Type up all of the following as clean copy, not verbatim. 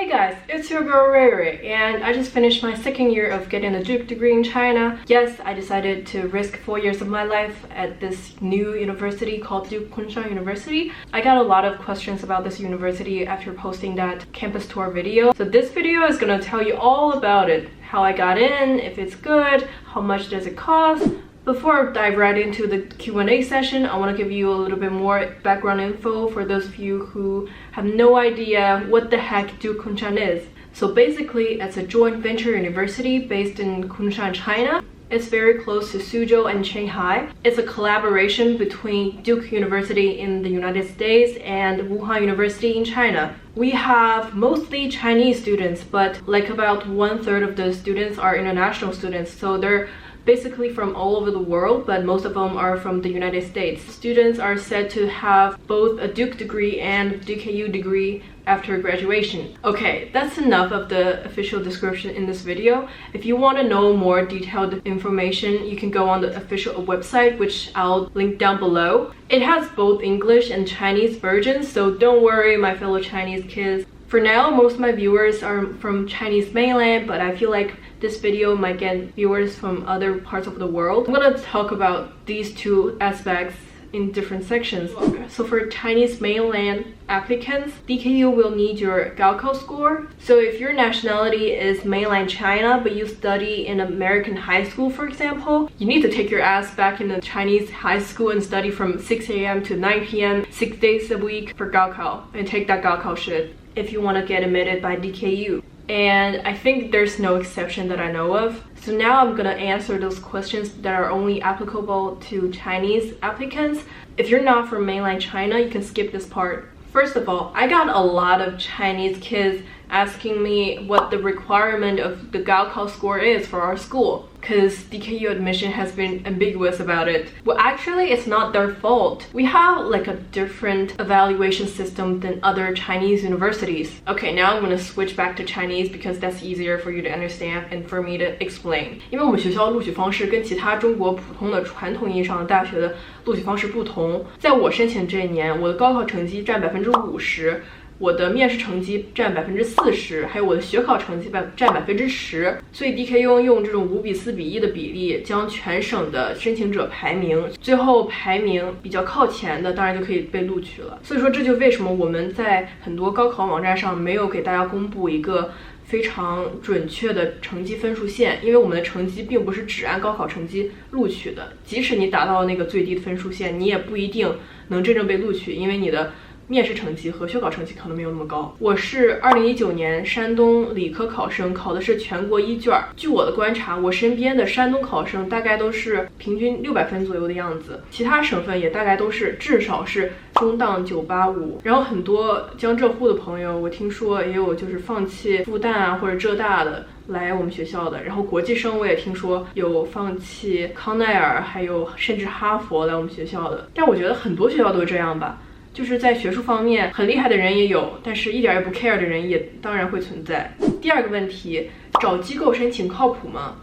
guys, it's your girl Ray Ray, and I just finished my second year of getting a Duke degree in China. Yes, I decided to risk 4 years of my life at this new university called Duke Kunshan University. I got a lot of questions about this university after posting that campus tour video. So this video is gonna tell you all about it. How I got in, if it's good, how much does it cost. Before I dive right into the Q&A session, I want to give you a little bit more background info for those of you who have no idea what the heck Duke Kunshan is. So basically, it's a joint venture university based in Kunshan, China. It's very close to Suzhou and Shanghai. It's a collaboration between Duke University in the United States and Wuhan University in China. We have mostly Chinese students, but like about 1/3 of the students are international students. So they're basically from all over the world, but most of them are from the United States. Students are said to have both a Duke degree and DKU degree after graduation. Okay, that's enough of the official description in this video. If you want to know more detailed information, you can go on the official website, which I'll link down below. It has both English and Chinese versions, so don't worry, my fellow Chinese kids. For now, most of my viewers are from Chinese mainland, but I feel like this video might get viewers from other parts of the world. I'm gonna talk about these two aspects in different sections. So for Chinese mainland applicants, DKU will need your Gaokao score. So if your nationality is mainland China, but you study in American high school, for example, you need to take your ass back in the Chinese high school and study from 6 a.m. to 9 p.m. 6 days a week for Gaokao and take that Gaokao shit if you want to get admitted by DKU. And I think there's no exception that I know of. So now I'm gonna answer those questions that are only applicable to Chinese applicants. If you're not from mainland China, you can skip this part. First of all, I got a lot of Chinese kids asking me what the requirement of the Gaokao score is for our school, because DKU admission has been ambiguous about it. Well, actually, it's not their fault. We have like a different evaluation system than other Chinese universities. Okay, now I'm gonna switch back to Chinese because that's easier for you to understand and for me to explain. 因为我们学校录取方式跟其他中国普通的传统意义上的大学的录取方式不同。在我申请这一年，我的高考成绩占50%。我的面试成绩占40%，还有我的学考成绩占10%，所以 DKU 用这种5:4:1的比例将全省的申请者排名，最后排名比较靠前的当然就可以被录取了。所以说这就为什么我们在很多高考网站上没有给大家公布一个非常准确的成绩分数线，因为我们的成绩并不是只按高考成绩录取的，即使你达到那个最低的分数线，你也不一定能真正被录取，因为你的面试成绩和学考成绩可能没有那么高。我是2019年山东理科考生，考的是全国1卷。据我的观察，我身边的山东考生大概都是平均600分左右的样子，其他省份也大概都是至少是中档985。然后很多江浙沪的朋友，我听说也有就是放弃复旦啊或者浙大的来我们学校的，然后国际生我也听说有放弃康奈尔，还有甚至哈佛来我们学校的。但我觉得很多学校都是这样吧。就是在学术方面很厉害的人也有，但是一点也不 care 的人也当然会存在。第二个问题，找机构申请靠谱吗？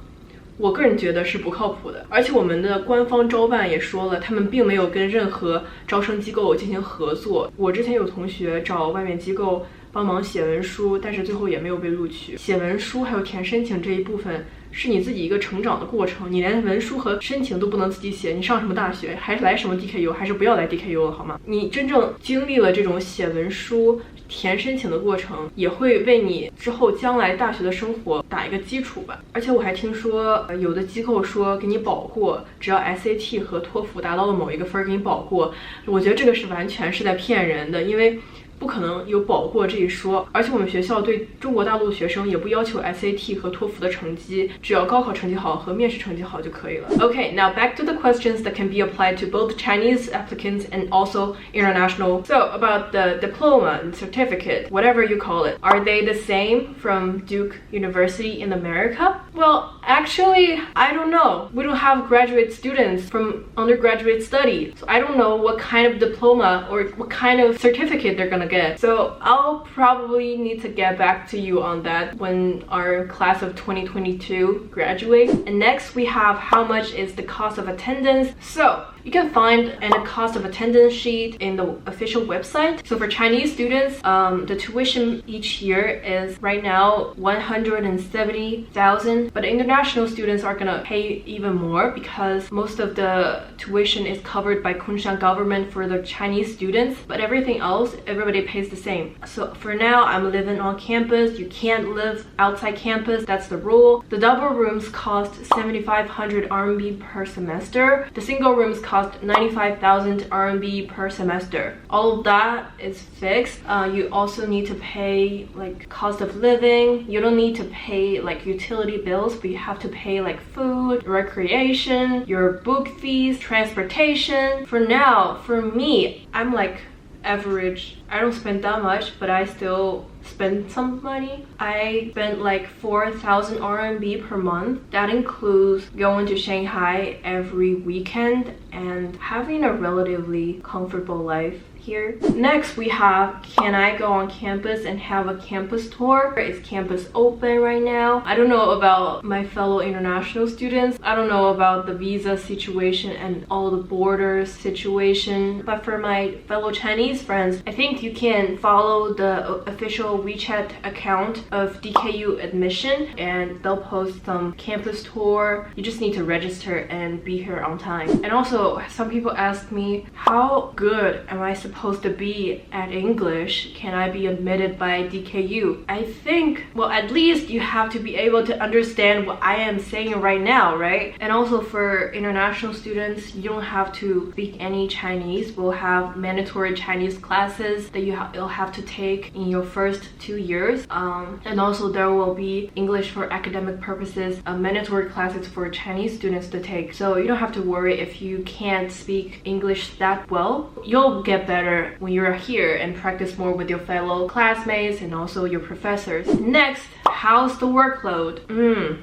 我个人觉得是不靠谱的，而且我们的官方招办也说了，他们并没有跟任何招生机构进行合作。我之前有同学找外面机构帮忙写文书，但是最后也没有被录取。写文书还有填申请这一部分是你自己一个成长的过程，你连文书和申请都不能自己写，你上什么大学，还来什么 DKU， 还是不要来 DKU 了好吗？你真正经历了这种写文书填申请的过程，也会为你之后将来大学的生活打一个基础吧。而且我还听说有的机构说给你保过，只要 SAT 和托福达到了某一个分给你保过，我觉得这个是完全是在骗人的，因为不可能有保过这一说，而且我们学校对中国大陆学生也不要求 SAT 和托福的成绩，只要高考成绩好和面试成绩好就可以了。Okay, now back to the questions that can be applied to both Chinese applicants and also international. So about the diploma and certificate, whatever you call it, are they the same from Duke University in America? Well, actually, I don't know. We don't have graduate students from undergraduate study, so I don't know what kind of diploma or what kind of certificate they're gonna again. So I'll probably need to get back to you on that when our class of 2022 graduates. And next we have how much is the cost of attendance. So you can find a cost of attendance sheet in the official website. So for Chinese students, the tuition each year is right now 170,000, but international students are gonna pay even more because most of the tuition is covered by Kunshan government for the Chinese students, but everything else, everybody pays the same. So for now, I'm living on campus. You can't live outside campus, that's the rule. The double rooms cost 7,500 RMB per semester. The single rooms cost 95,000 RMB per semester. All of that is fixed. You also need to pay like cost of living. You don't need to pay like utility bills, but you have to pay like food, recreation, your book fees, transportation. For now, for me, I'm like average. I don't spend that much, but I still spend some money. I spent like 4,000 RMB per month. That includes going to Shanghai every weekend and having a relatively comfortable life here. Next we have, can I go on campus and have a campus tour? Is campus open right now? I don't know about my fellow international students. I don't know about the visa situation and all the borders situation, but for my fellow Chinese friends, I think you can follow the official WeChat account of DKU admission and they'll post some campus tour. You just need to register and be here on time. And also some people ask me, how good am I supposed to be at English? Can I be admitted by DKU? I think, well, at least you have to be able to understand what I am saying right now, right? And also for international students, you don't have to speak any Chinese. We'll have mandatory Chinese classes that you'll have to take in your first 2 years. And also there will be English for academic purposes, mandatory classes for Chinese students to take. So you don't have to worry if you can't speak English that well. You'll get better when you're here and practice more with your fellow classmates and also your professors. Next, how's the workload?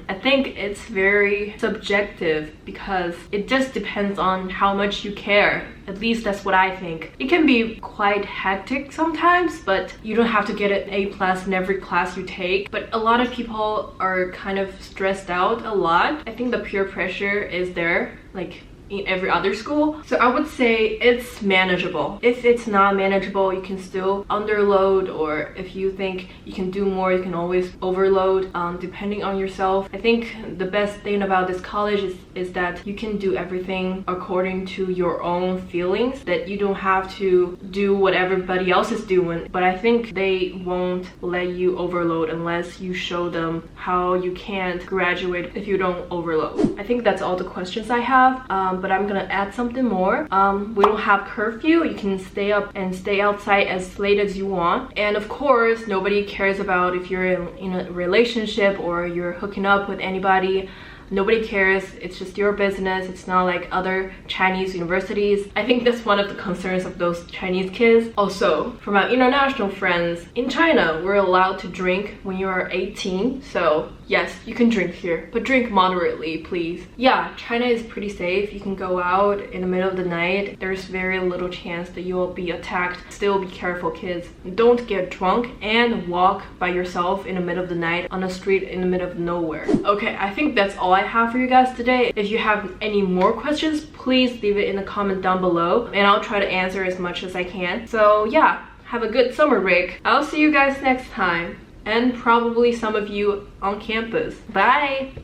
I think it's very subjective because it just depends on how much you care. At least that's what I think. It can be quite hectic sometimes, but you don't have to get an A+ in every class you take. But a lot of people are kind of stressed out a lot. I think the peer pressure is there, like in every other school. So I would say it's manageable. If it's not manageable, you can still underload, or if you think you can do more, you can always overload, depending on yourself. I think the best thing about this college is that you can do everything according to your own feelings, that you don't have to do what everybody else is doing. But I think they won't let you overload unless you show them how you can't graduate if you don't overload. I think that's all the questions I have. But I'm gonna add something more. We don't have curfew. You can stay up and stay outside as late as you want. And of course, nobody cares about if you're in a relationship or you're hooking up with anybody. Nobody cares. It's just your business. It's not like other Chinese universities. I think that's one of the concerns of those Chinese kids. Also, for my international friends, in China, we're allowed to drink when you're 18. So yes, you can drink here, but drink moderately, please. Yeah, China is pretty safe. You can go out in the middle of the night. There's very little chance that you will be attacked. Still be careful, kids. Don't get drunk and walk by yourself in the middle of the night on a street in the middle of nowhere. Okay, I think that's all I have for you guys today. If you have any more questions, please leave it in the comment down below and I'll try to answer as much as I can. So yeah, have a good summer break. I'll see you guys next time, and probably some of you on campus. Bye!